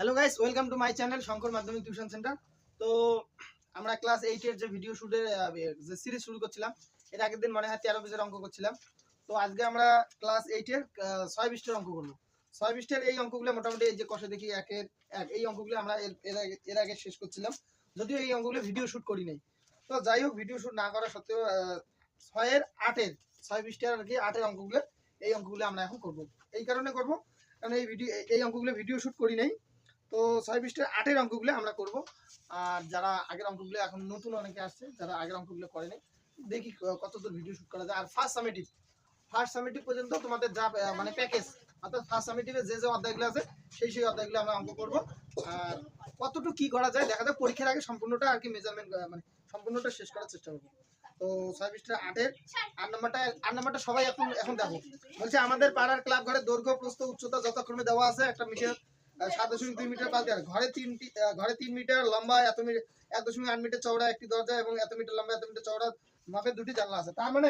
Hello guys, welcome to my channel Shankar মাধ্যমিক tuition centre. তো আমরা ক্লাস 8 এর যে ভিডিও শুটের যে সিরিজ শুরু করছিলাম, এর আগের দিন মনে হয় 13 পেজের অঙ্ক করছিলাম। তো আজকে আমরা ক্লাস 8 এর 6 পৃষ্ঠার অঙ্ক করব। 6 পৃষ্ঠার এই অঙ্কগুলো মোটামুটি এই যে কষে দেখি একের এক এই অঙ্কগুলো আমরা এর আগে শেষ করছিলাম, যদিও এই অঙ্কগুলো ভিডিও শুট করি নাই। তো যাই হোক, ভিডিও শুট না করা সত্ত্বেও 6 এর 8 এর 6 পৃষ্ঠার আর কি 8 এর অঙ্কগুলো এই অঙ্কগুলো আমরা এখন করব। এই কারণে করব কারণ এই অঙ্কগুলো ভিডিও শুট করি নাই। তো 6 পৃষ্ঠার 8 এর অঙ্কগুলো আমরা করব। আর যারা আগের অঙ্কগুলো এখন নতুন অনেকে আসছে, যারা আগের অঙ্কগুলো করেনি, দেখি কতদূর ভিডিও শুট করা যায়। আর ফার্স্ট সামেটিভ পর্যন্ত তোমাদের যা মানে প্যাকেজ, অর্থাৎ ফার্স্ট সামেটিভে যে অধ্যায়গুলো আছে সেই অধ্যায়গুলো আমরা অঙ্ক করব। আর কতটুকু কি করা যায় দেখা যাক, পরীক্ষার আগে সম্পূর্ণটা আর কি মেজারমেন্ট মানে সম্পূর্ণটা শেষ করার চেষ্টা করব। তো 6 পৃষ্ঠার 8 এর 8 নাম্বারটা সবাই এখন দেখো। বলছে আমাদের পাড়ার ক্লাব ঘরের দৈর্ঘ্য প্রস্থ উচ্চতা যথাক্রমে দেওয়া আছে। একটা মিটার 7.2 মিটার পাশ দেওয়া, ঘরে 3 মিটার লম্বা, 1.8 মিটার চওড়া একটি দরজা এবং এত মিটার লম্বা এত মিটার চওড়া মাপের দুটি জানলা আছে। তার মানে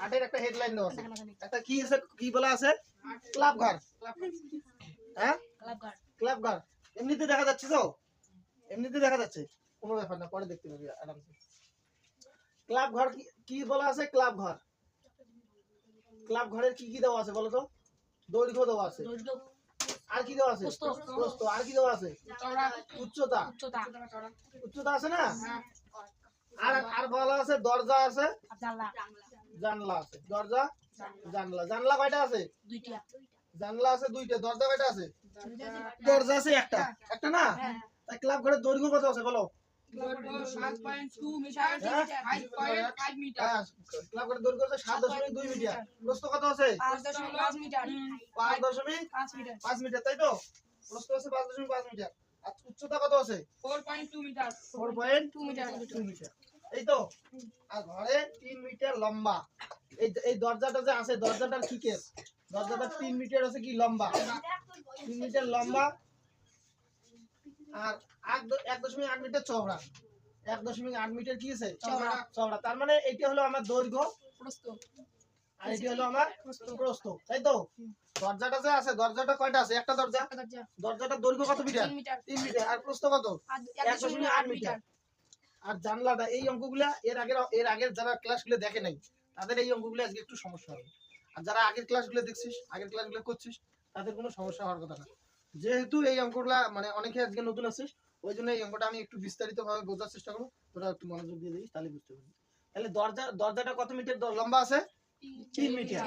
8 এর একটা হেডলাইন দেওয়া আছে, একটা কি বলা আছে, ক্লাব ঘর। হ্যাঁ, ক্লাব ঘর এমনিতে দেখা যাচ্ছে, তো এমনিতে দেখা যাচ্ছে, কোনো ব্যাপার না, পরে দেখতে পাবি আরামসে। ক্লাব ঘর কি বলা আছে, ক্লাব ঘরের কি দেওয়া আছে বলো তো? দৈর্ঘ্য দেওয়া আছে, আর কি দেওয়া আছে, প্রস্থ, আর কি দেওয়া আছে, উচ্চতা আছে না, আর বলা আছে দরজা আছে, জানলা আছে, দরজা জানলা কয়টা আছে, জানলা আছে দুইটা, দরজা কয়টা আছে, দরজা আছে একটা না। তাই ক্লাব ঘরের দৈর্ঘ্য কত আছে বলো? ক্লাব ঘরের দৈর্ঘ্য আছে 7.2 মিটার। প্রস্থ কত আছে? 5.5 মিটার, তাই তো? প্রস্থ আছে 5.5 মিটার। আর উচ্চতা কত আছে? 4.2 মিটার, এই তো। আর ঘরে 3 মিটার লম্বা। এই দরজাটা যে আছে, দরজাটার কি কেস? দরজাটা 3 মিটার আছে কি লম্বা, 3 মিটার লম্বা। আর 1.8 মিটার চওড়া, 1.8 মিটার কি আছে, চওড়া। তার মানে এটা হলো আমার দৈর্ঘ্য, আর এটা হলো আমার প্রস্থ, তাই তো? দরজাটা যে আছে, দরজাটা কয়টা আছে? একটা দরজা। দরজাটার দৈর্ঘ্য কত মিটার? 3 মিটার। আর প্রস্থ কত? 1.8 মিটার। আর জানলাটা, এই অঙ্কগুলা এর আগের যারা ক্লাসগুলো দেখে নাই তাদের এই অঙ্কগুলো আজকে একটু সমস্যা হবে। আর যারা আগের ক্লাসগুলো দেখছিস, আগের ক্লাসগুলো করছিস, তাদের কোনো সমস্যা হওয়ার কথা না। যেহেতু এই অঙ্কগুলা মানে অনেকে আজকে নতুন আসছিস, ওই জন্য এই অঙ্কটা আমি একটু বিস্তারিত ভাবে বোঝার চেষ্টা করবো, তোরা একটু মনোযোগ দিয়ে দিস, তাহলে বুঝতে পারবি। তাহলে দরজাটা কত মিটার লম্বা আছে? 3 মিটার।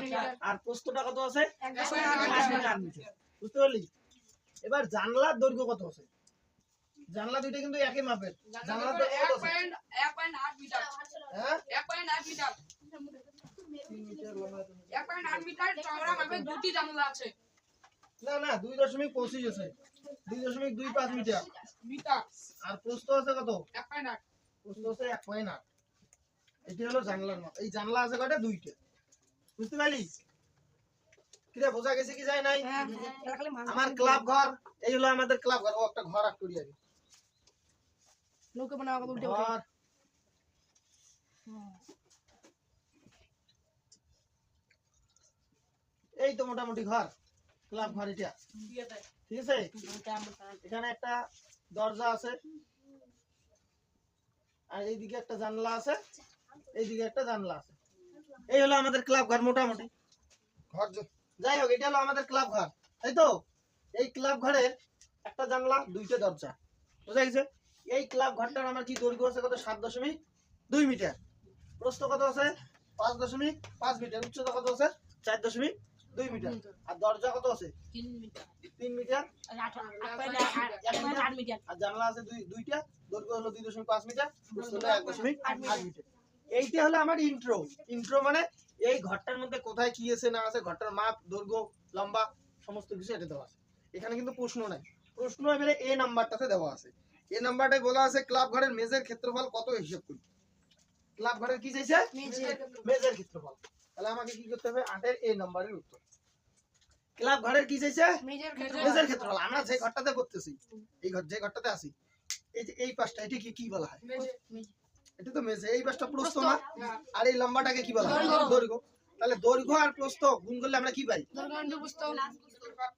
আর প্রস্থটা কত আছে? 1.8 মিটার। বুঝতে পারলি? এবার জানলার দৈর্ঘ্য কত আছে? জানলা দুইটা কিন্তু একই মাপের। জানলার দৈর্ঘ্য কত আছে? 1.8 মিটার। হ্যাঁ, 1.8 মিটার। 3 মিটার লম্বা, 1.8 মিটার চওড়া মাপের দুটি জানলা আছে। না 2.25 আছে, 2.25 মিটার। আর প্রস্থ আছে কত? 1.8। প্রস্থ আছে 1.8। এটা হলো জানলার মাপ। এই জানলা আছে কয়টা? দুইটা। বুঝতে পারলি? কিরে, বোঝা গেছে কি যায় নাই? আমার ক্লাব ঘর, এই হলো আমাদের ক্লাব ঘর। ও একটা ঘর আঁক করি আগে, নৌকা বানাও উল্টে উল্টে। এই তো মোটামুটি ঘর, ক্লাব ঘর এটা, ঠিক আছে? এখানে একটা দরজা আছে, আর এইদিকে একটা জানলা আছে, এইদিকে একটা জানলা আছে। এই হলো আমাদের ক্লাব ঘর মোটামুটি ঘর। যাই হোক, এটা হলো আমাদের ক্লাব ঘর, তাই তো? এই ক্লাব ঘরের একটা জানলা, দুইটা দরজা, বুঝা গেছে? এই ক্লাব ঘরটার আমার কি দৈর্ঘ্য আছে কত? 7.2 মিটার। প্রস্থ কত আছে? 5.5 মিটার। উচ্চতা কত আছে? 4.2 মিটার। আর দরজা কত আছে? 3 মিটার। আর জানলা আছে দুইটা, দৈর্ঘ্য হলো 2.5 মিটার, প্রস্থ হলো 1.8 মিটার। এইটা হলো আমার ইন্ট্রো মানে এই ঘরটার মধ্যে কোথায় কি আছে না আছে, ঘরটার মাপ, দৈর্ঘ্য, লম্বা সমস্ত কিছু এটা দেওয়া আছে। এখানে কিন্তু প্রশ্ন নাই। প্রশ্ন এবারে এ নাম্বারটাতে দেওয়া আছে। এ নাম্বারটাই বলা আছে ক্লাব ঘরের মেজের ক্ষেত্রফল কত হিসাব করি। ক্লাব ঘরের কি চাইছে? মেজের ক্ষেত্রফল। তাহলে আমাকে কি করতে হবে? 8 এর এ নাম্বারের উত্তর। ক্লাব ঘরের কি চাইছে? মেজের ক্ষেত্রফল। আমরা যে ঘরটাতে করতেছি, এই ঘর যে ঘরটাতে আছি, এই যে এই পাশটা, এটা কি বলা হয়? এটা তো মেজে। এই পাশটা প্রস্থ না, আর এই লম্বাটাকে কি বলা হয়? দৈর্ঘ্য। তাহলে দৈর্ঘ্য আর প্রস্থ গুণ করলে আমরা কি পাই?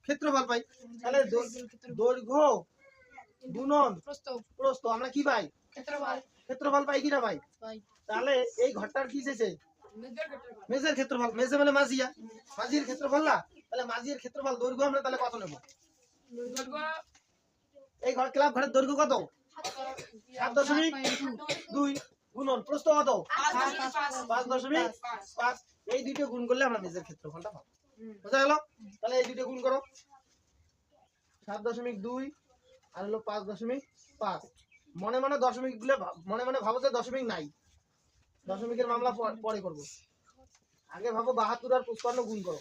ক্ষেত্রফল পাই। তাহলে দৈর্ঘ্য গুণন প্রস্থ আমরা কি পাই? ক্ষেত্রফল পাই কি না পাই? তাহলে এই ঘরটার কি এসেছে? মেজের ক্ষেত্রফল। মেজে মানে মাঝিয়া, মাঝির ক্ষেত্রফল না? তাহলে মাঝির ক্ষেত্রফল দৈর্ঘ্য আমরা তাহলে কত নেব? এই ঘর ক্লাব ঘরের দৈর্ঘ্য কত? 7.2 গুণন প্রস্থ কত? 5.5। এই দুটো গুণ করলে আমরা মেজের ক্ষেত্রফলটা পাবো। বুঝা গেল? তাহলে এই দুটো গুণ করো, 7.2 আর হলো 5.5। মনে মনে দশমিক গুলো মনে মনে ভাবো যে দশমিক নাই, দশমিকের মামলা পরে করব। আগে ভাবো 72 আর 55 গুণ করো।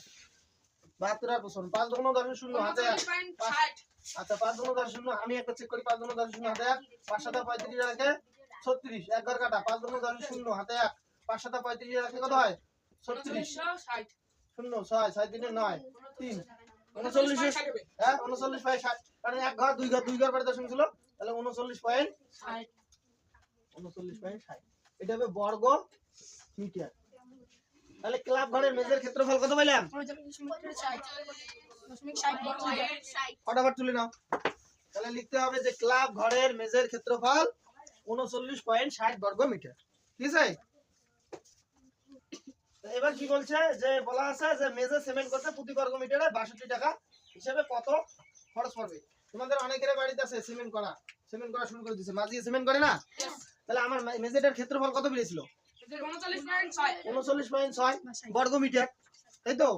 72 আর 55 5 গুণ 10 শূন্য হাতে 60। আচ্ছা 5 গুণ 10 শূন্য আমি একটা চেক করি। 5 গুণ 10 শূন্য হাতে 5 7 35 রাখে 36। এক ঘর কাটা। 5 গুণ 10 শূন্য হাতে 5 7 35 রাখে কত হয়? 36 শূন্য 6 6 3 9 3 39। হ্যাঁ 39/60। কারণ এক ঘর দুই ঘর পরে দশমিক ছিল, তাহলে 39.60। এটা হবে বর্গ মিটার। তাহলে ক্লাব ঘরের মেজের ক্ষেত্রফল কত পাইলাম? ফটাফট তুলে নাও। তাহলে লিখতে হবে যে ক্লাব ঘরের মেজের ক্ষেত্রফল 39.60 বর্গ মিটার। ঠিক আছে? এবার কি বলছে যে বলা আছে যে মেজে সিমেন্ট করতে প্রতি বর্গ মিটারে 62 টাকা হিসেবে কত খরচ পড়বে। তোমাদের অনেকের বাড়িতে আছে সিমেন্ট করা শুরু করে দিয়েছে, মাঝি সিমেন্ট করে না? তাহলে আমার মেজেটার ক্ষেত্রফল কত বেরিয়েছিল? 39.6 বর্গ মিটার, তাই তো?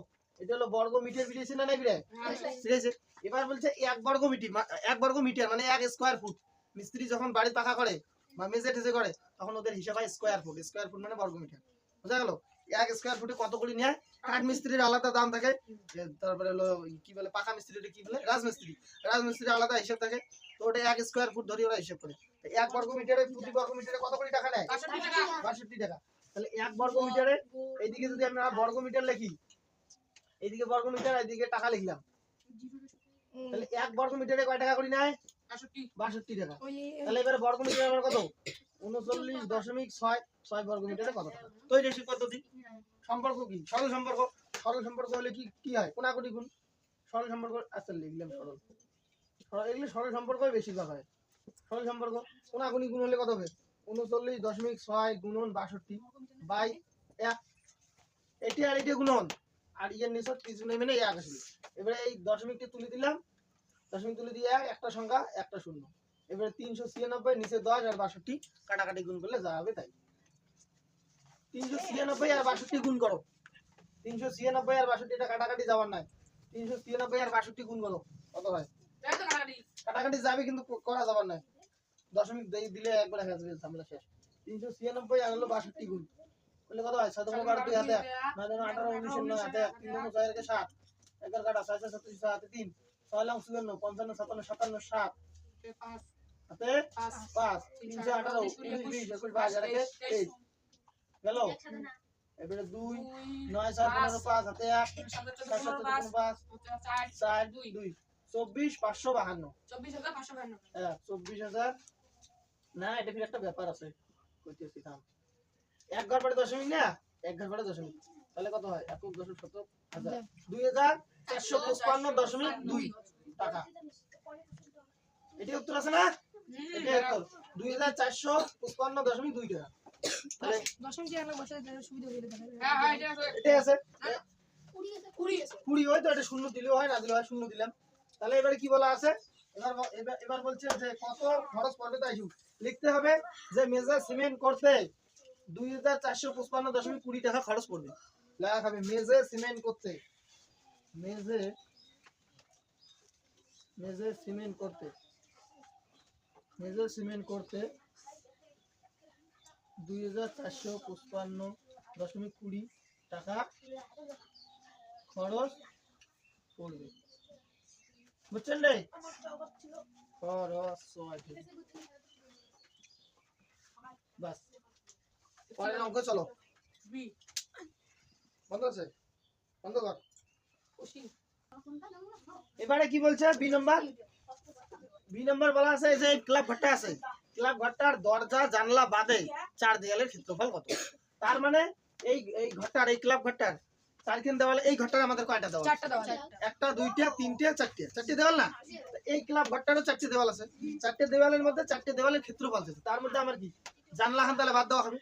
এটা হলো বর্গ মিটার বেরিয়েছে না নাই বেরিয়েছে? এবার বলছে 1 বর্গ মিটার মানে 1 স্কয়ার ফুট। মিস্ত্রি যখন বাড়ি পাকা করে বা মেজে টেজে করে তখন ওদের হিসাব হয় স্কয়ার ফুট মানে বর্গ মিটার। বুঝা গেল? 1 স্কয়ার ফুটে কত করে নেয়? কাঠ মিস্ত্রির আলাদা দাম থাকে, তারপরে হলো কি বলে পাকা মিস্ত্রির কি বলে রাজমিস্ত্রির আলাদা হিসাব থাকে। তো ওটা 1 স্কয়ার ফুট ধরে ওরা হিসাব করে। 1 বর্গ মিটারে প্রতি বর্গ মিটারে কত করে টাকা নেয়? 62 টাকা। তাহলে 1 বর্গ মিটারে এইদিকে যদি আমরা বর্গ মিটার লিখি, এইদিকে বর্গ মিটার এইদিকে টাকা লিখলাম, তাহলে 1 বর্গ মিটারে কয় টাকা করে নেয়? 62 টাকা। তাহলে এবারে বর্গ মিটারে আমার কত? 39.6 বর্গ মিটারে কত টাকা? তো এই রেশিও পদ্ধতি সম্পর্ক কি? সরল সম্পর্ক। সরল সম্পর্ক হলে কি হয়? কোনাকুনি গুণ। সরল সম্পর্ক আচ্ছা লিখলাম সরল। এগুলো সরল সম্পর্কই বেশিরভাগ হয়। সরল সম্পর্ক কোনাকুনি গুণ হলে কত হবে? 39.6 গুণন 62 বাই 1। এটি আর এটি গুণন আর ইয়ের নিচে কিছু নেই মানে 1 আসবে। এবারে এই দশমিকটি তুলে দিলাম, দশমিক তুলে দিয়ে একটা সংখ্যা একটা শূন্য। এবারে 396 নিচে 10 আর 62 কাটাকাটি গুণ করলে যা হবে তাই। 396 আর 62 গুণ করো। 396 আর 62 এটা কাটাকাটি যাবার নাই। 396 আর 62 গুণ করো কত হয়? কাটাকাটি যাবে কিন্তু করা যাবার নাই। দশমিক দিলে একবার হয়ে যাবে, ঝামেলা শেষ। 396 আর হলো 62 গুণ করলে কত হয়? 7 12 2 হাতে 9 18 19 9 হাতে 3 9 6 এর 7 11 কাটা 6 6 37 হাতে 3 6 লাখ 54 55 57 57 7 হাতে 5 318 19 20 21 22 হাতে 8 গেল। এবারে 2 9 4 15 5 হাতে 1 7 7 5 4 2 24,552 24552। হ্যাঁ 24000 না এটা ফির একটা ব্যাপার আছে কইতেছি থাম। এক ঘর পরে দশমিক না, এক ঘর পরে দশমিক, তাহলে কত হয়? 1,10,000 2455.2 টাকা। এটি উত্তর আছে না? এটি উত্তর 2455.2 টাকা। তাহলে দশমিক দিয়ে আমরা বসাই দিলে সুবিধা হয়ে যাবে। হ্যাঁ হ্যাঁ এটা আছে 20 হয় তো এটা শূন্য দিলেও হয় না দিলেও হয়, শূন্য দিলাম। তাহলে এবারে কি বলা আছে? এবার বলছে যে কত খরচ পড়বে তাই লিখতে হবে যে মেজর সিমেন্ট করতে 2455.20 টাকা খরচ পড়বে। লেখা হবে মেজর সিমেন্ট করতে, মেজর সিমেন্ট করতে 2455.20 টাকা খরচ পড়বে। বুঝছেন রে? খরচ বাস পরের অঙ্ক চলো। বন্ধ আছে, বন্ধ কর। এবারে কি বলছে? বি নাম্বার বলা আছে যে ক্লাব ঘরটা আছে, ক্লাব ঘরটার দরজা জানলা বাদে 4 দেয়ালের ক্ষেত্রফল কত? তার মানে এই ঘরটার এই ক্লাব ঘরটার চারখান দেওয়ালে এই ঘরটার আমাদের কয়টা দেওয়াল? চারটা দেওয়াল। একটা, দুইটা, তিনটে, চারটে দেওয়াল না? এই ক্লাব ঘরটারও চারটে দেওয়াল আছে। চারটে দেওয়ালের মধ্যে চারটে দেওয়ালের ক্ষেত্রফল আছে। তার মধ্যে আমার কি জানলা খান তাহলে বাদ দেওয়া হবে,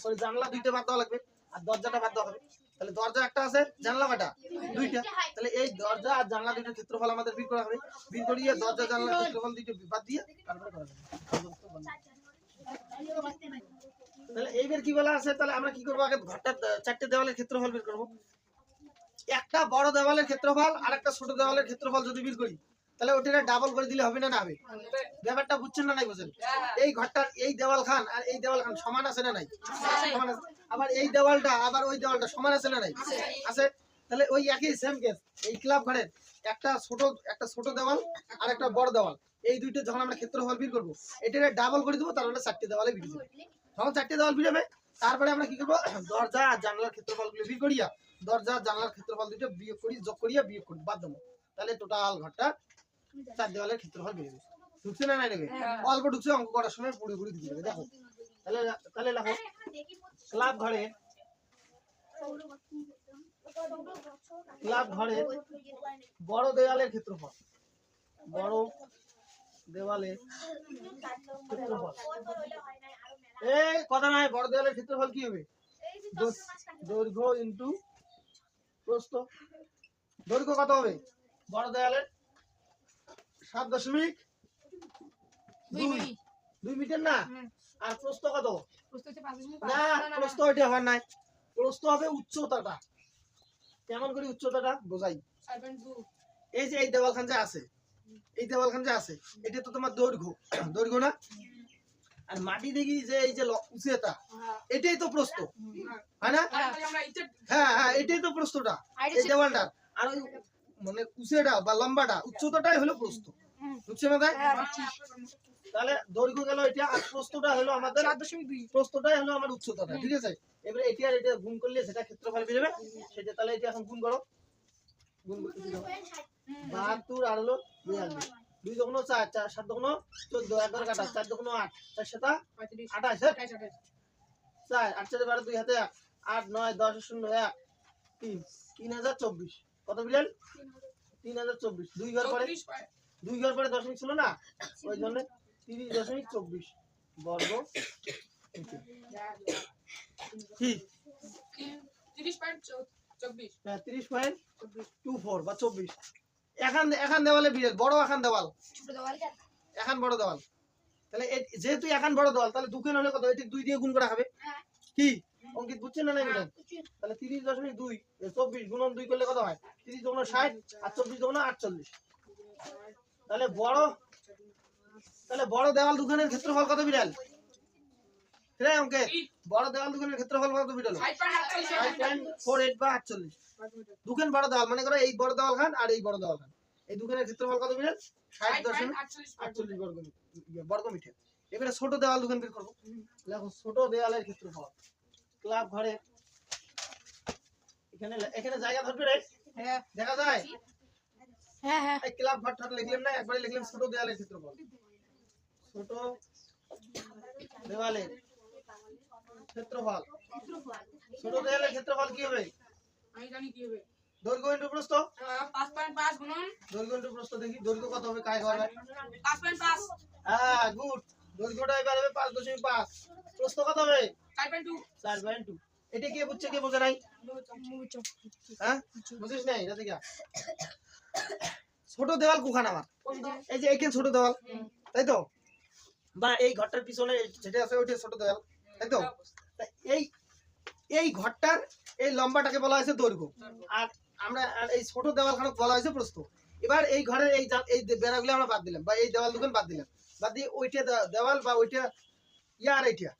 সরি জানলা দুইটা বাদ দেওয়া লাগবে, আর দরজাটা বাদ দেওয়া হবে। তাহলে দরজা একটা আছে, জানলা কয়টা? দুইটা। তাহলে এই দরজা আর জানলা দুইটার ক্ষেত্রফল আমাদের বের করা হবে। বের করিয়ে দরজা জানলার ক্ষেত্রফল দুইটা বাদ দিয়ে তারপরে করা যাবে। তাহলে এইবার কি বলা আছে, তাহলে আমরা কি করবো, আগে ঘরটা চারটে দেওয়ালের ক্ষেত্রফল বের করবো। একটা বড় দেওয়ালের ক্ষেত্রফল আর একটা ছোট দেওয়ালের ক্ষেত্রফল যদি বের করি, তাহলে ওটা ডাবল করে দিলে হবে না? না হবে? ব্যাপারটা বুঝছেন না নাই বুঝেন? এই ঘরটার এই দেওয়াল খান আর এই দেওয়াল খান সমান আছে না নাই? সমান আছে। আবার এই দেওয়ালটা আবার ওই দেওয়ালটা সমান আছে না নাই? আছে। তাহলে ওই একই সেম কেস এই ক্লাব ঘরের একটা ছোট দেওয়াল আর একটা বড় দেওয়াল, এই দুইটা যখন আমরা ক্ষেত্রফল বের করবো, এটা ডাবল করে দেবো, তাহলে চারটে দেওয়ালে বের যাবে। যখন চারটে দেওয়াল বেরোবে, তারপরে আমরা কি করবো, দরজা আর জানলার ক্ষেত্রফল গুলো বের করিয়া দরজা জানলার ক্ষেত্রফল দুটো বিয়োগ করি, যোগ করিয়া বিয়োগ করি, বাদ দেবো। তাহলে টোটাল ঘরটা চার দেওয়ালের ক্ষেত্রফল বেরিয়ে যাবে। ঢুকছে না নাই নাকি? অল্প ঢুকছে, অঙ্ক করার সময় পুরোপুরি দিতে হবে। দেখো তাহলে দেখো ক্লাব ঘরে বড় দেওয়ালের ক্ষেত্রফল, বড় দেওয়ালের ক্ষেত্রফল, এই কথা নাই, বড় দেওয়ালের ক্ষেত্রফল কি হবে? দৈর্ঘ্য ইন্টু প্রস্থ। দৈর্ঘ্য কত হবে বড় দেওয়ালের? 7.2 মিটার না? আর প্রস্থ কত? না, প্রস্থ ওইটা হওয়ার নাই, প্রস্থ হবে উচ্চতাটা। কেমন করে উচ্চতাটা বোঝাই? এই যে এই দেওয়াল খান যে আছে, এই দেওয়াল খান যে আছে, এটা তো তোমার দৈর্ঘ্য না? আর মাটি দেখি যে এই যে উচ্চতা, এটাই তো প্রস্থ, হয় না? হ্যাঁ হ্যাঁ, এটাই তো প্রস্থটা এই দেওয়ালটার। আর ওই মানে উচ্চতা বা লম্বাটা, উচ্চতাটাই হলো প্রস্থ। বুঝছে না? তাই তাহলে দৈর্ঘ্য গেল এটা, আর প্রস্থটা হলো আমাদের 7.2, প্রস্থটাই হলো আমার উচ্চতাটা। ঠিক আছে, এবারে এটা আর এটা গুণ করলে যেটা ক্ষেত্রফল বের হবে সেটা, তাহলে এটা এখন গুণ করো। গুণ করতে দাও, 72 আর হলো 42, 2 দুগুণ 4, 4 7 দুগুণ 14, 11 কাটা 4 দুগুণ 8, 4 7 28, 4 8 4 12, 2 হাতে 8 9 10 0 1 3 3024। কত বিলেন? 3024। 2 ঘর পরে দশমিক ছিল না, ওই জন্য 30.24 বর্গ। কি 30.24 বা 24। এখন দেওয়ালে বিরাট বড়, এখন দেওয়াল এখন বড় দেওয়াল। তাহলে যেহেতু এখন বড় দেওয়াল, তাহলে দুখান হলে কত? এটা 2 দিয়ে গুণ করা হবে। কি অঙ্কিত বুঝছেন না? বুঝলেন? তাহলে 30.2 24 গুণন 2 করলে কত হয়? 30 দুগুণ 60 আর 24 দুগুণ 48। তাহলে বড় দেওয়াল দুখানের ক্ষেত্রফল কত বিড়াল? বড় দেওয়াল দুখানের ক্ষেত্রফল কত বিড়াল? 5.48 বা 48। দুখান বড় দেওয়াল, মনে করো এই বড় দেওয়াল খান আর এই বড় দেওয়াল খান, এই দুখানের ক্ষেত্রফল কত বিড়াল? 60.48 বর্গ মিটার। এবারে ছোট দেওয়াল দুখান বের করবো। দেখো ছোট দেওয়ালের ক্ষেত্রফল ক্লাব ঘরে এখানে জায়গা ধরবে রে, দেখা যায়? হ্যাঁ হ্যাঁ, এই ক্লাব ঘরটা লিখলাম না, একবারে লিখলাম ছোট দেওয়ালের ক্ষেত্রফল। ছোট দেওয়ালের ক্ষেত্রফল, ছোট দেওয়ালের ক্ষেত্রফল কি হবে? আমি জানি কি হবে। দৈর্ঘ্য ইনটু প্রস্থ। 5.5 গুণন দৈর্ঘ্য ইনটু প্রস্থ, দেখি দৈর্ঘ্য কত হবে, কায় হবে? 5.5। হ্যাঁ গুড, দৈর্ঘ্যটা এবার হবে 5.5, প্রস্থ কত হবে? 4.2। 4.2। এটা কে বুঝছে, কে বোঝে নাই? হ্যাঁ বুঝিস নাই? এটা দেখি ছোট দেওয়াল কোখান আমার? এই যে এইখানে ছোট দেওয়াল, তাই তো? বা এই ঘরটার পিছনে যেটা আছে ওইটা ছোট দেওয়াল, তাই তো? এই ঘরটার এই লম্বাটাকে বলা হয়েছে দৈর্ঘ্য, আর আমরা এই ছোট দেওয়ালখানে বলা হয়েছে প্রস্থ। এবার এই ঘরের এই বেড়াগুলো আমরা বাদ দিলাম, বা এই দেওয়াল দুখান বাদ দিলাম, বাদ দিয়ে ওইটা দেওয়াল বা ওইটা আর এইটা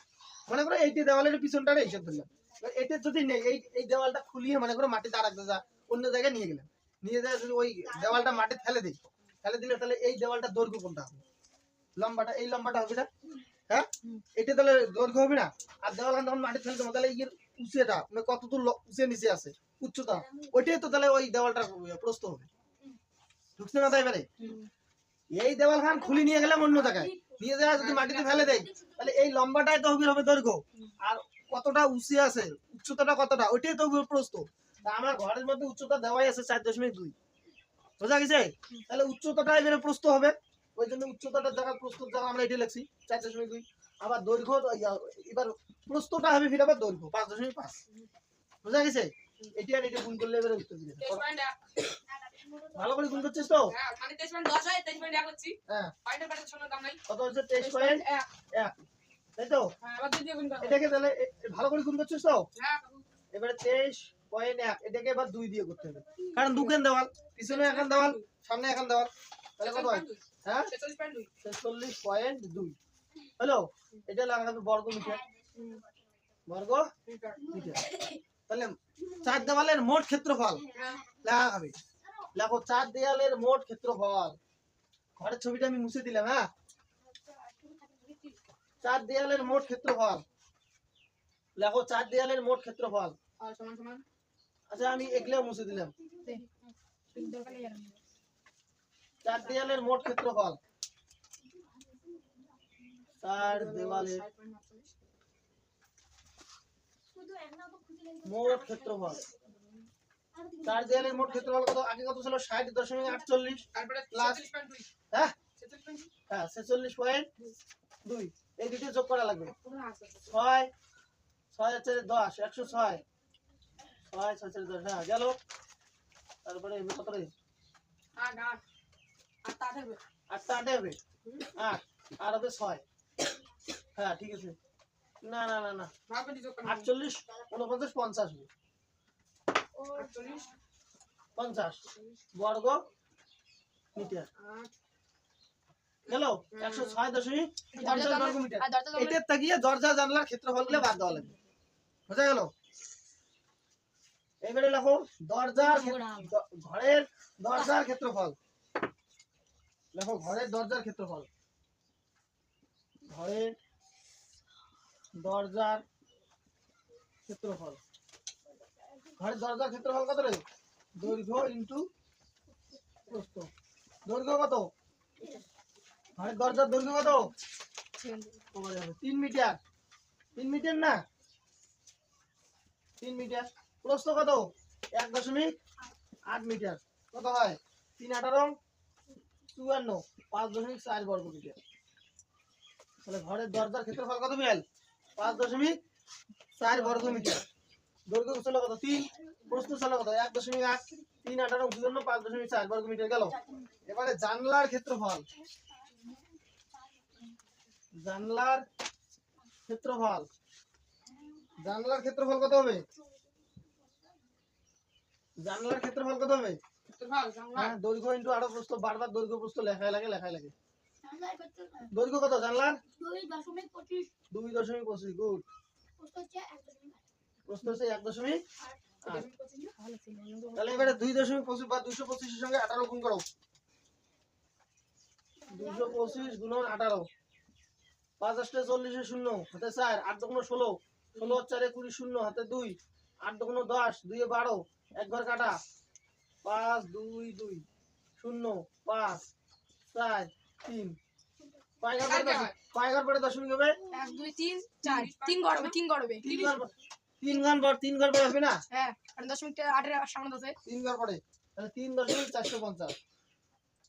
মনে করো এইটা দেওয়ালের পিছনটা এইসব ধরলাম। এটা যদি নেই, এই দেওয়ালটা খুলিয়ে মনে করো মাটিতে আর একটা অন্য জায়গায় নিয়ে গেলাম, নিয়ে যায় যদি ওই দেওয়ালটা মাটি ফেলে দিলে, তাহলে এই দেওয়ালটা দৈর্ঘ্য কোনটা হবে? লম্বাটা, এই লম্বাটা হবে না? হ্যাঁ, এটা তাহলে দৈর্ঘ্য হবে না। আর দেওয়াল যখন মাটি ফেলে দেবো, তাহলে এই উচ্চতা মানে কতদূর উঁচে নিচে আছে উচ্চতা, ওইটাই তো তাহলে ওই দেওয়ালটার প্রস্থ হবে। ঢুকছে না? তাই এবারে এই দেওয়াল খান খুলি নিয়ে গেলাম অন্য জায়গায়, নিয়ে যায় যদি মাটিতে ফেলে দেয়, তাহলে এই লম্বাটাই তো হবে দৈর্ঘ্য, আর কতটা উঁচে আছে উচ্চতাটা কতটা, ওইটাই তো প্রস্থ। তা আমার ঘরের মধ্যে উচ্চতা দেওয়াই আছে 4.2, বোঝা গেছে? তাহলে উচ্চতাটা এবারে প্রস্থ হবে, ওই জন্য উচ্চতাটার জায়গা প্রস্থর জায়গা আমরা এটা লিখছি 4.2। আবার দৈর্ঘ্য এবার প্রস্থটা হবে ফির আবার দৈর্ঘ্য 5.5, বোঝা গেছে? এটা আর এটা গুণ করলে এবারে উত্তর দিবে। 23.1 ভালো করে গুণ করছিস তো? হ্যাঁ মানে 23.10 হয় 23.1 হচ্ছে হ্যাঁ, পয়েন্টের পাশে শূন্য দাম নাই কত হচ্ছে? 23.1, তাই তো? হ্যাঁ আবার দুই দিয়ে গুণ করো এটাকে তাহলে ভালো করে গুণ করছিস তো? হ্যাঁ এবারে 23.1 এটাকে এবার 2 দিয়ে করতে হবে, কারণ দুখান দেওয়াল, পিছনে এখান দেওয়াল, সামনে এখান দেওয়াল, তাহলে কত হয়? হ্যাঁ, 46.2 46.2 হলো। এটা লাগাবে বর্গ মিটার, বর্গ মিটার। তাহলে 4 দেওয়ালের মোট ক্ষেত্রফল হ্যাঁ লেখা হবে। লেখো 4 দেওয়ালের মোট ক্ষেত্রফল। ঘরের ছবিটা আমি মুছে দিলাম। হ্যাঁ, 4 দেওয়ালের মোট ক্ষেত্রফল লেখো। 4 দেওয়ালের মোট ক্ষেত্রফল। আর সমান সমান আচ্ছা, আমি এগুলোও মুছে দিলাম। 4 দেওয়ালের মোট ক্ষেত্রফল, 4 দেওয়ালের মোট ক্ষেত্রফল, 4 দেওয়ালের মোট ক্ষেত্রফল কত? আগে কত ছিল? 60.48 তারপরে প্লাস 46.2 হ্যাঁ 46.2 হ্যাঁ 46.2, এই দুটো যোগ করা লাগবে। পুরো আছে 6 6 আছে 10, 106, 6 6 4 10, হ্যাঁ গেল। তারপরে এবার কত রে? 8 8 আর তা হবে 8টা 8 হবে, 8 আর হবে 6। হ্যাঁ ঠিক আছে। না না না না, ভাগ করে যোগ করো 48 49 50 হবে। 48 50 বর্গ মিটার 8 গেল। 106.50 বর্গ মিটার। আর দরজা জানলা- এটার তাকিয়ে দরজা জানলার ক্ষেত্রফলগুলো বাদ দেওয়া লাগবে, বোঝা গেল? এবারে লেখো দরজার ঘরের দরজার ক্ষেত্রফল। লেখো ঘরের দরজার ক্ষেত্রফল। ঘরের দরজার ক্ষেত্রফল। ঘরের দরজার ক্ষেত্রফল কত রে? দৈর্ঘ্য ইনটু প্রস্থ। দৈর্ঘ্য কত? ঘরের দরজার দৈর্ঘ্য কত? 3 মিটার। 3 মিটার না, 3 মিটার। প্রস্থ কত? 1.8 মিটার। কত হয়? 3 18 54, 5.4 বর্গ মিটার। তাহলে ঘরের দরজার ক্ষেত্রফল কত মিল? 5.4 বর্গ মিটার। দৈর্ঘ্য ছিল কত? 3, প্রস্থ ছিল কত? 1.8, 3 18 54, 5.4 বর্গ মিটার গেল। এবারে জানলার ক্ষেত্রফল। জানলার ক্ষেত্রফল, জানলার ক্ষেত্রফল কত হবে? জানলার ক্ষেত্রফল কত হবে? ভাগ জানলা হ্যাঁ, দৈর্ঘ্য ইনটু আরো প্রস্থ। বারবার দৈর্ঘ্য প্রস্থ লেখাই লাগে। দৈর্ঘ্য কত জানলার? 2.25, গুড। প্রস্থ হচ্ছে 1.8। তাহলে এবারে 2.25 বা 225 এর সঙ্গে 18 গুণ করো। 225 গুণন 18, 5 8 40 এ 0 হাতে 4, 8 2 16, 16 4 20 0 হাতে 2, 8 2 10, 2 এ 12, এক ঘর কাটা, 5 2 2 0 5 4 3, পায়গার পরে দশমিক হবে। 1 2 3 4 3 ঘর হবে 3 ঘর হবে 3 ঘর পর 3 ঘর পরে হবে না? হ্যাঁ আর 10 মিনিট 8 এর সামনে আছে 3 ঘর পরে, তাহলে 3.450,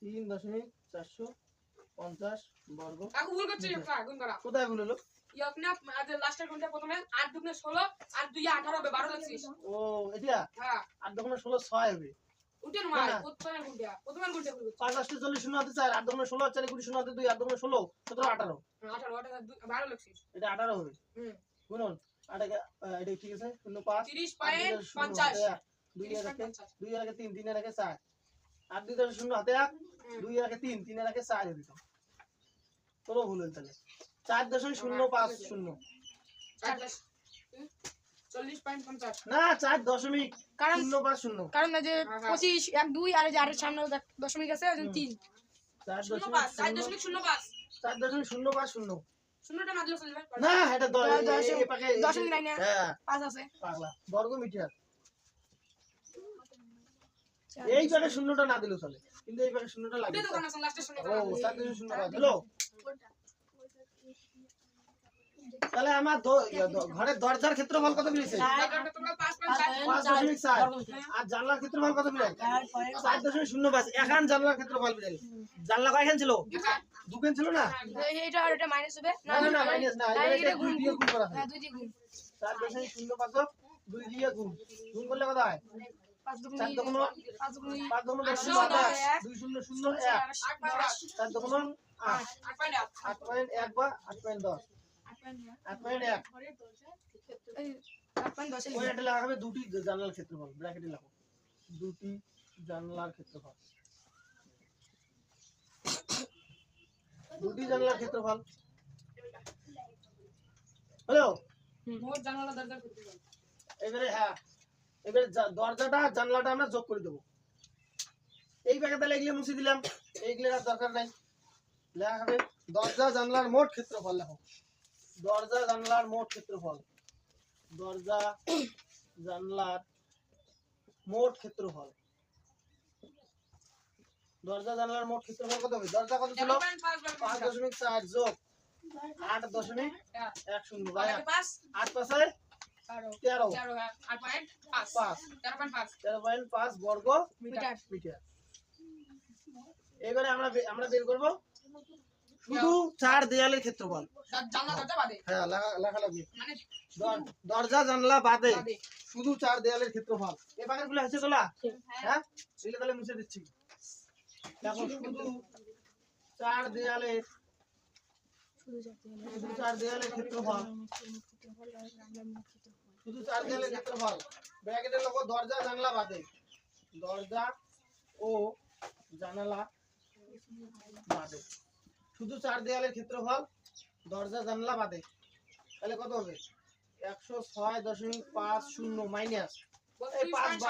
3.450 বর্গ। কাকু ভুল করছে একটা গুণ করা কোথায় ভুল হলো? ইয়া আপনি আজ লাস্টের গুণটা প্রথমে 8 2 16 আর 2 18 হবে 12 লাগছিস ও এটা হ্যাঁ 8 2 16 6 হবে। উঠেন না, ভাই না। প্রথমের গুণটা ভুল করছে 5 8 40 0 হাতে 4, 8 2 16 4 20 0 হাতে 2, 8 2 16 17 18, 18 12 লাগছিস এটা 18 হবে। হুম গুণন আটাকে এটা ঠিক আছে। 0 5 30.50 2 এর আগে 3, 3 এর আগে 4, 8 2 0 হাতে 1, 2 এর আগে 3, 3 এর আগে 4 হবে তো। কোনো ভুল হল তাহলে 4.050 40.50 না 4.050। কারণ কারণ এই যে 25 1 2 আর এই যে 8 এর সামনে দশমিক আছে ওই জন্য 3 05 4.05 4.050। শূন্যটা না দিলে চলবে না এটা দশমিক নাই না হ্যাঁ 5 আছে পাগলা বর্গ মিটার। এই পাকে শূন্যটা না দিলেও চলে, কিন্তু এই পাকে শূন্যটা লাগবে। ওটা তো কোন আছে লাস্টের শূন্যটা ও 4.050 হলো। তাহলে আমার ঘরের দরজার ক্ষেত্রফল কত বেরিয়েছে? 5.4। আর জানলার ক্ষেত্রফল কত বেরিয়েছে? 4.05। এখান জানলার ক্ষেত্রফল বেরিয়েছে। জানলা কয়খান ছিল? দুখান ছিল না? এটা আর এটা মাইনাস হবে না না না মাইনাস না, এটা 2 দিয়ে গুণ করা হয়। হ্যাঁ 2 দিয়ে গুণ 4.05 2 দিয়ে গুণ করলে কত হয়? 5 দুগুণ 4 দুগুণ 5 দুগুণ 5 দুগুণ 2 0 4 দুগুণ 8 8.1 বা 8.10 8.1 8.10 ওই এটা লেখা হবে দুটি জানলার ক্ষেত্রফল, ব্র্যাকেটে লেখো দুটি জানলার ক্ষেত্রফল, দুটি জানলার ক্ষেত্রফল হ্যালো। মোট জানালা দরজা করতে হবে। এবারে হ্যাঁ, এবারে দরজাটা জানলাটা আমরা যোগ করে দেবো। এই ব্যাপারটা লিখলে মুছে দিলাম, এইগুলো আর দরকার নাই। লেখা হবে দরজা জানলার মোট ক্ষেত্রফল। লেখো দরজা জানলার মোট ক্ষেত্রফল, দরজা জানলার মোট ক্ষেত্রফল, দরজা জানলার মোট ক্ষেত্রফল কত হবে? দরজা কত ছিল? 5.4 যোগ 8.10 বাই 8 পাশে 13 13.5 বর্গ মিটার মিটার। এবারে আমরা বের করব শুধু চার দেয়ালের ক্ষেত্রফল। জানলা দরজা বাদে হ্যাঁ লেখা লাগবে মানে দরজা জানলা বাদে শুধু চার দেয়ালের ক্ষেত্রফল। এই বাগানগুলো হচ্ছে তোলা হ্যাঁ এগুলো তাহলে মুছে দিচ্ছি। দেখো শুধু চার দেয়ালের ক্ষেত্রফল, শুধু চার দেয়ালের ক্ষেত্রফল ব্র্যাকেটে লেখো দরজা জানলা বাদে, দরজা ও জানালা বাদে শুধু চার দেয়ালের ক্ষেত্রফল, দরজা জানলা বাদে। তাহলে কত হবে? 106.50 মাইনাস এই 5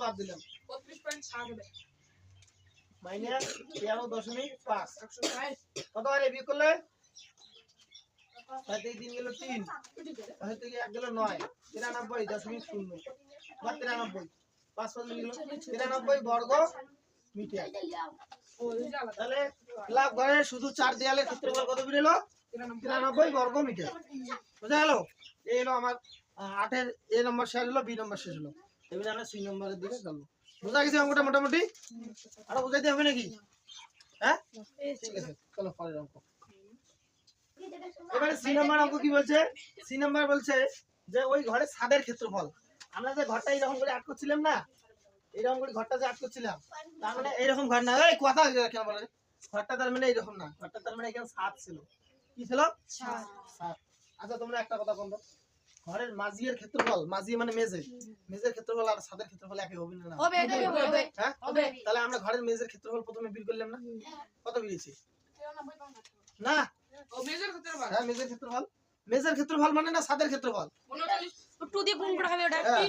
বাদ দিলাম 32.7 হবে। মাইনাস 13.5 কত হয় বিয়োগ করলে? তাই 3 গেল 3, তাহলে থেকে 1 গেল 9 93.0 বা 93 5 গেল 93 বর্গ মিটার। তাহলে ক্লাব ঘরে শুধু চার দেয়ালের ক্ষেত্রফল কত বেরোলো? 93 বর্গ মিটার। বুঝা গেল? এই হলো আমার 8 এর এ নম্বর শেষ হলো, বি নম্বর শেষ হলো। এবারে আমরা সি নম্বরের দিকে চলবো। বুঝা গেছে অঙ্কটা মোটামুটি? আরো বুঝাইতে হবে নাকি? হ্যাঁ ঠিক আছে চলো পরের অঙ্ক। এবারে সি নাম্বার অঙ্ক কি বলছে? সি নাম্বার বলছে যে ওই ঘরের ছাদের ক্ষেত্রফল। আমরা যে ঘরটা এরকম করে আট করছিলাম না, এরকম করে ঘরটা যে আট করছিলাম, তার মানে এইরকম ঘর না, এই কথা কেন বলে? ঘরটা তার মানে এইরকম না, ঘরটা তার মানে এখানে ছাদ ছিল। কি ছিল? ছাদ। আচ্ছা তোমরা একটা কথা বলো, ঘরের মাঝির ক্ষেত্রফল, মাঝি মানে মেজে, মেজের ক্ষেত্রফল আর ছাদের ক্ষেত্রফল একই হবে না? হবে এটাই হবে হ্যাঁ হবে। তাহলে আমরা ঘরের মেজের ক্ষেত্রফল প্রথমে বের করলাম না, কত বেরিয়েছে? না ও মেজর করতে পারবে হ্যাঁ মেজের ক্ষেত্রফল, মেজের ক্ষেত্রফল মানে না ছাদের ক্ষেত্রফল। 39 2 দিয়ে গুণ করে হবে ওটা হ্যাঁ,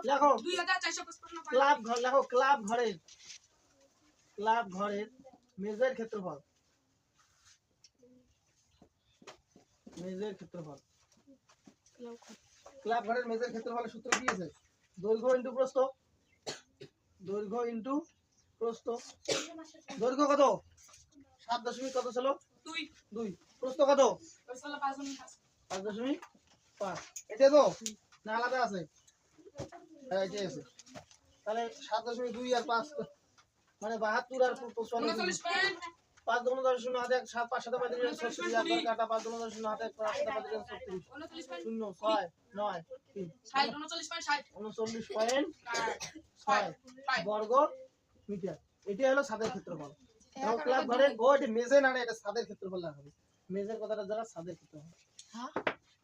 লেখো 2455 ক্লাব ঘর, লেখো ক্লাব ঘরের মেজের ক্ষেত্রফল, মেজের ক্ষেত্রফল। ক্লাব ঘরের মেজের ক্ষেত্রফলের সূত্র কি আছে? দৈর্ঘ্য ইনটু প্রস্থ, দৈর্ঘ্য ইনটু প্রস্থ। দৈর্ঘ্য কত? 7 দশমিক কত ছিল? 2। প্রস্থ কত? 5.5। এটা তো না আলাদা আছে? হ্যাঁ এটাই আছে। তাহলে 7.2 আর 5 মানে 72 আর 55। 5 দুগুণ 10 শূন্য হাতে 7 5 7 5 36 আর কাটা 5 দুগুণ 10 শূন্য হাতে 7 7 5 36 0 6 9 3 39.6 বর্গ মিটার। এটাই হলো ছাদের ক্ষেত্রফল। এখন ক্লাব ঘরে গোট মেজে না এটা ছাদের ক্ষেত্রফল লেখা হবে। মেজের কথাটা যারা ছাদের ক্ষেত্রফল, হ্যাঁ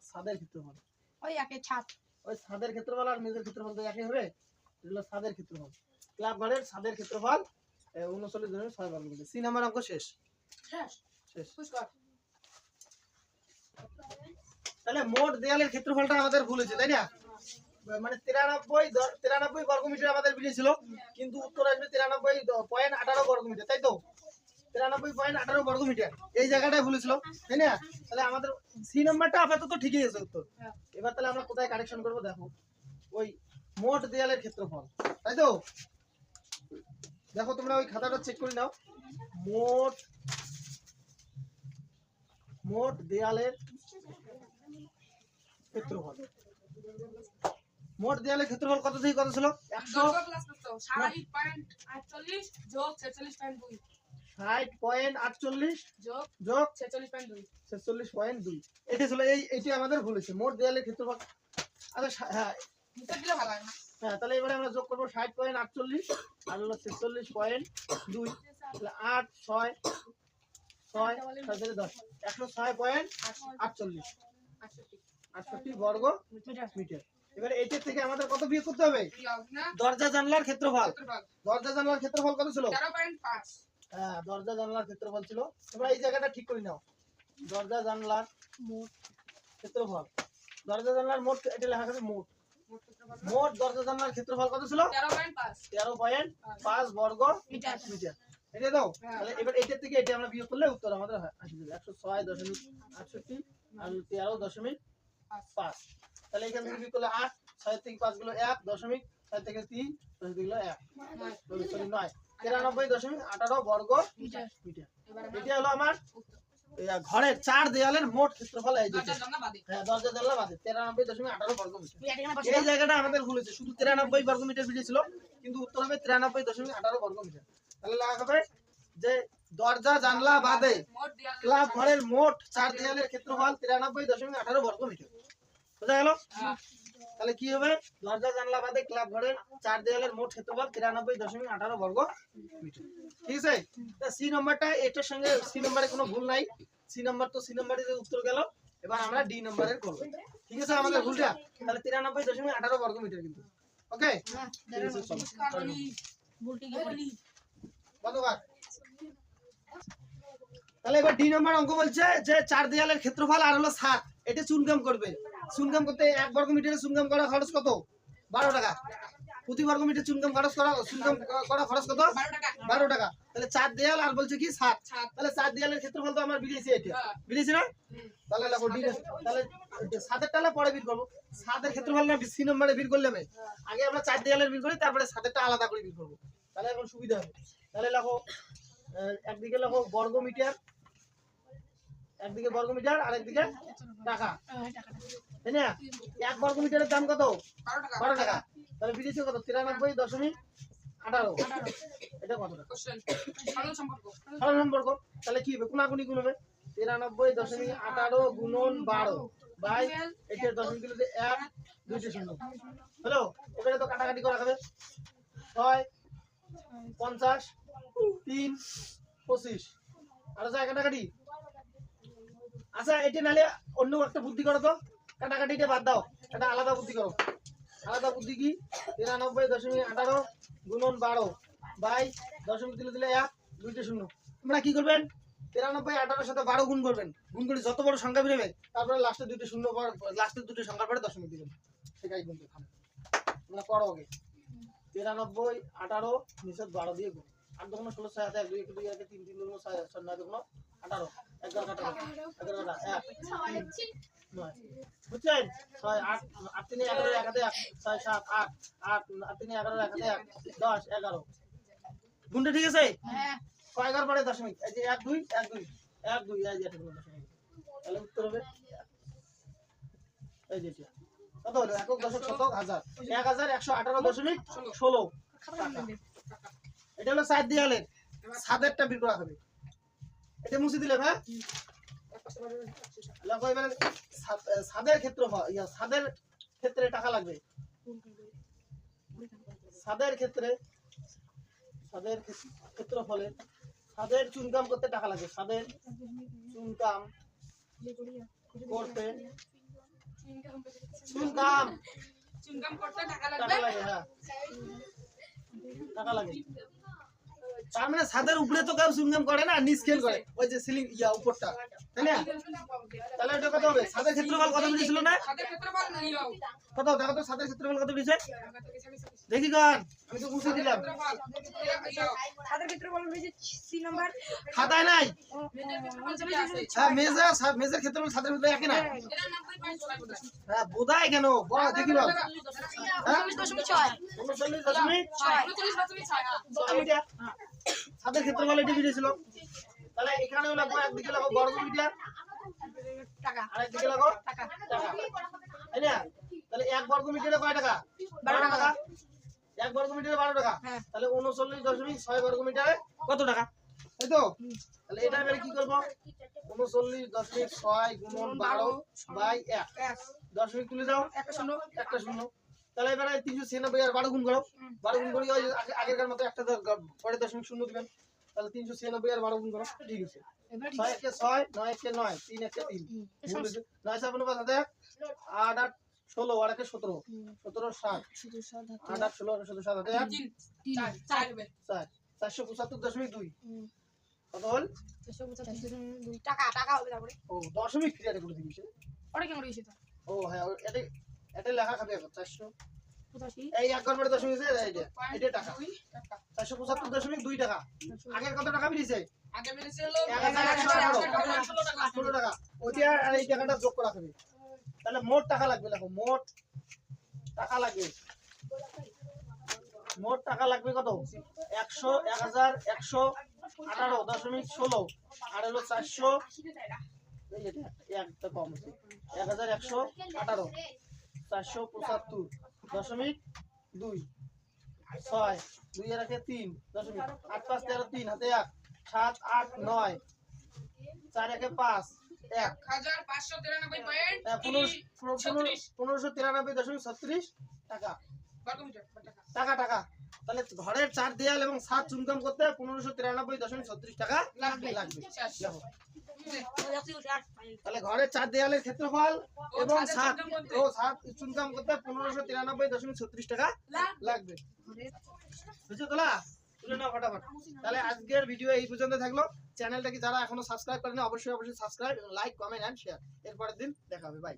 ছাদের ক্ষেত্রফল ওই একই ছাদ, ওই ছাদের ক্ষেত্রফল আর মেজের ক্ষেত্রফল তো একই হবে। এগুলো ছাদের ক্ষেত্রফল। ক্লাব ঘরের ছাদের ক্ষেত্রফল 39.6 বর্গ মিটার। সি নাম্বার অঙ্ক শেষ। তাহলে মোট দেয়ালের ক্ষেত্রফলটা আমাদের ভুল হয়েছে তাই না? মানে 93 বর্গ মিটার আমাদের বেরিয়েছিল, কিন্তু উত্তর আসবে 93.18 বর্গ মিটার, তাই তো? 93.18 বর্গ মিটার এই জায়গাটায় ভুল ছিল তাই না? তাহলে আমাদের সি নাম্বারটা আপাতত ঠিকই আছে উত্তর। এবার তাহলে আমরা কোথায় কারেকশন করব দেখো, ওই মোট দেয়ালের ক্ষেত্রফল, তাই তো? দেখো তোমরা ওই খাতাটা চেক করে নাও। মোট দেয়ালের ক্ষেত্রফল। মোট দেয়ালের ক্ষেত্রফল কত থেকে কত ছিল? 100 দৈর্ঘ্য প্লাস প্রস্থ 60.48 যোগ 46.2 60.48 যোগ যোগ 46.2 46.2। এটা ছিল এইটা আমাদের ভুল হয়েছে। মোট দেয়ালের ক্ষেত্রফল। আচ্ছা হ্যাঁ নিচে দিলে ভালো হয় না। হ্যাঁ, তাহলে এবারে আমরা যোগ করবো 60.48 আর হলো 46.2, তাহলে 8 6 6 6 থেকে 10 106.48 68 বর্গ মিটার। এবারে এইটার থেকে আমাদের কত বিয়োগ করতে হবে? না দরজা জানলার ক্ষেত্রফল। ক্ষেত্রফল দরজা জানলার ক্ষেত্রফল কত ছিল? 13.5 হ্যাঁ, দরজা জানলার ক্ষেত্রফল ছিল। তোমরা এই জায়গাটা ঠিক করে নাও। দরজা জানলার মোট ক্ষেত্রফল। দরজা জানলার মোট, এটা লেখা আছে মোট। মোট ক্ষেত্রফল মোট দরজা জানলার ক্ষেত্রফল কত ছিল? 13.5 13.5 বর্গ মিটার। মিটার। এটা দাও। হ্যাঁ। তাহলে এবার এটার থেকে এটা আমরা বিয়োগ করলে উত্তর আমাদের আসে যাবে 106.68 আর 13.5। তাহলে এখান থেকে বিয়োগ করলে 8, 6 থেকে 5 গেল 1, দশমিক 6 থেকে 3, 10 থেকে গেল 1, সরি 9, 93.18 বর্গ মিটার। মিটার। এবার এটা হলো আমার ঘরের চার দেয়ালের মোট ক্ষেত্রফল। এই যে দরজা জানলা বাদে হ্যাঁ, দরজা জানলা বাদে 93.18 বর্গ মিটার। তুই এখানে বসে এই জায়গাটা আমাদের ভুল হয়েছে। শুধু 93 বর্গ মিটার বেরিয়েছিল, কিন্তু উত্তর হবে 93.18 বর্গ মিটার। তাহলে লেখা হবে যে দরজা জানলা বাদে মোট দেয়াল ক্লাব ঘরের মোট চার দেয়ালের ক্ষেত্রফল 93.18 বর্গ মিটার। বোঝা গেল? হ্যাঁ। তাহলে কি হবে? দরজা জানলা বাদে ক্লাব ঘরের চার দেয়ালের মোট ক্ষেত্রফল 93.18 বর্গ মিটার। ঠিক আছে? তা সি নম্বরটা এটার সঙ্গে সি নম্বরে কোনো ভুল নাই। সি নম্বর তো সি নম্বরে উত্তর গেল। এবার আমরা ডি নম্বরের করব। ঠিক আছে আমাদের ভুলটা? তাহলে 93.18 বর্গ মিটার কিন্তু। ওকে? হ্যাঁ, ঠিক আছে, চলো। কারণি ভুলটি কি করি? ধন্যবাদ। তাহলে এবার ডি নম্বর অঙ্ক বলছে যে চার দেয়ালের ক্ষেত্রফল আর হলো 7, এটা চুনকাম করবে। চুনকাম করতে 1 বর্গ মিটারে চুনকাম করা খরচ কত? 12 টাকা। প্রতি বর্গ মিটার চুনকাম খরচ করা চুনকাম করা খরচ কত? 12 টাকা 12 টাকা। তাহলে চার দেয়াল আর বলছে কি 7। ছাদ তাহলে চার দেয়ালের ক্ষেত্রফল তো আমার বেরিয়েছে এটা। হ্যাঁ। বেরিয়েছে না? হুম। তাহলে লেখো ডি। তাহলে 7 টালা পরে বের করব। 7 এর ক্ষেত্রফল না সি নম্বরে বের করলে হবে। আগে আমরা চার দেয়ালের বের করি, তারপরে 7 টা আলাদা করে বের করব। তাহলে এখন সুবিধা হবে। তাহলে লেখো একদিকে লেখো বর্গ মিটার, একদিকে বর্গ মিটার আর একদিকে টাকা। তাই না? 1 বর্গ মিটারের দাম কত? 12 টাকা 12 টাকা। তাহলে বেরিয়েছে কত? 93.18। এটা কত টাকা? কোশ্চেন সরল সম্পর্ক সরল সম্পর্ক। তাহলে কি হবে? কোনাকুনি গুণ হবে। 93.18 গুণন 12 বাই এটা দশমিক দিলে 1 2 শূন্য। হ্যালো, এবারে তো কাটাকাটি করা হবে। 6 50 3 25 আর যা কাটাকাটি। আচ্ছা, এটা নালে অন্য একটা বুদ্ধি করো তো। কাটাকাটিটা বাদ দাও, এটা আলাদা বুদ্ধি করো। আলাদা বুদ্ধি কি? 93.18 গুণন 12 বাই দশমিক দিলে 1 2 শূন্য। তোমরা কি করবেন? 93 18 সাথে 12 গুণ করবেন। গুণ করে যত বড় সংখ্যা বেরোবে তারপরে লাস্টে দুটো শূন্য পর লাস্টের দুটো সংখ্যার পরে দশমিক দিবেন। সেটাই গুণ দেখান। তোমরা করো আগে। 93 18 নিচে 12 দিয়ে গুণ। 8 দুগুণ 16 6 1 2 1 2 1 3 3 দুগুণ 6 6 9 দুগুণ 18 11 কাটা 11 কাটা 1 3 9 বুঝছেন? 6 8 8 3 11 1 হাতে 1 6 7 8 8 8 3 11 1 হাতে 1 10 11 গুণটা ঠিক আছে? হ্যাঁ, কয়বার পরে দশমিক? এই যে 1 2 1 2 1 2 এই যে এটা গুণ দশমিক। তাহলে উত্তর হবে এই যে এটা। কত হলো? একক দশক শতক হাজার 1118.16 টাকা। এটা হলো 7 দেয়ালের। 7এরটা বের করা হবে। এটা মুছে দিলে ভাই। লাগো এবারে ছাদের ক্ষেত্রফল, ছাদের ক্ষেত্রে টাকা লাগবে। ছাদের ক্ষেত্রে ক্ষেত্রফলে ছাদের চুনকাম করতে টাকা লাগবে। ছাদের চুনকাম করতে চুনকাম চুনকাম করতে টাকা টাকা লাগবে লাগে। হ্যাঁ, টাকা লাগে। তার মানে ছাদের উপরে তো কেউ চুনকাম করে না, নিচ খেল করে। ওই যে সিলিং উপরটা, তাই না? তাহলে এটা কত হবে? ছাদের ক্ষেত্রফল কত বেরিয়েছিল না? ছাদের ক্ষেত্রফল নিও কত? দেখো তো ছাদের ক্ষেত্রফল কত বেরিয়েছে। দেখি গান, আমি তো মুছে দিলাম। ছাদের ক্ষেত্রফল হয়েছে সি নাম্বার। খাতায় নাই। মেজের ক্ষেত্রফল যেটা আছে হ্যাঁ, মেজের ক্ষেত্রফল ছাদের ক্ষেত্রফল একই না। 93.6 হ্যাঁ, বোধায় কেন? দেখি বল। হ্যাঁ, 39.6 39.6 ছাদের ক্ষেত্রফল এটি বেরিয়েছিল। তাহলে এখানে লাগবো একদিকে লাগবো বর্গ মিটার, টাকা। আর একদিকে লাগবো টাকা। টাকা। তাই না? তাহলে 1 বর্গ মিটারে কয় টাকা? 12 টাকা। 1 বর্গ মিটারে 12 টাকা। হ্যাঁ। তাহলে 39.6 বর্গ মিটারে কত টাকা? তাই তো? তাহলে এটা এবারে কি করব? 39.6 গুণন 12 বাই 1 দশমিক তুলে দাও, একটা শূন্য। একটা শূন্য। তাহলে এবারে 396 আর 12 গুণ করো। 12 গুণ করি ওই আগেরকার মতো একটা পরে দশমিক শূন্য দিবেন। তাহলে 396 আর 12 গুণ করো, ঠিক আছে। এবার 6 একে 6, 9 একে 9, 3 একে 3। 9 7 5 8 8 8 16 আর একে 17, 17 60, শুধু সাত 8 8 16 আর 17 7 8 তিন চার চার হবে 475.2 কত হল? 475 টাকা টাকা হবে তারপরে। ও দশমিক ক্রিয়াটা করে দিবি। ওটা কেমন হয়েছে তো? ও হ্যাঁ এটা এটা লেখা খাবে এখন 400 85 এই এক ঘন্টার দশমিক আছে এটা টাকা 475.2 টাকা। আগের কত টাকা বেরিয়েছে? আগে বেরিয়েছে হলো 16 টাকা। ওইটা আর এই টাকাটা যোগ করা হবে। তাহলে মোট টাকা লাগবে, দেখো মোট টাকা লাগবে। মোট টাকা লাগবে কত? 1118.16 আর হলো 400 এই যে একটা কম আছে 1118 475.2 6 2 এর আগে 3 দশমিক 8 5 13 3 হাতে 1 7 8 9 4 একে 5 1 1593.36 টাকা টাকা টাকা। তাহলে ঘরের 4 দেয়াল এবং 7 চুনকাম করতে 1593.36 টাকা লাগবে। দেখো তাহলে ঘরের 4 দেয়ালের ক্ষেত্রফল এবং 7 চুনকাম করতে 1593.36 টাকা লাগবে। বুঝছো তোলা? তুলে নাও ফটাফট। তাহলে আজকের ভিডিও এই পর্যন্ত থাকলো। চ্যানেলটাকে যারা এখনো সাবস্ক্রাইব করেনি অবশ্যই subscribe, like, comment and share. এরপরের দিন দেখা হবে। বাই।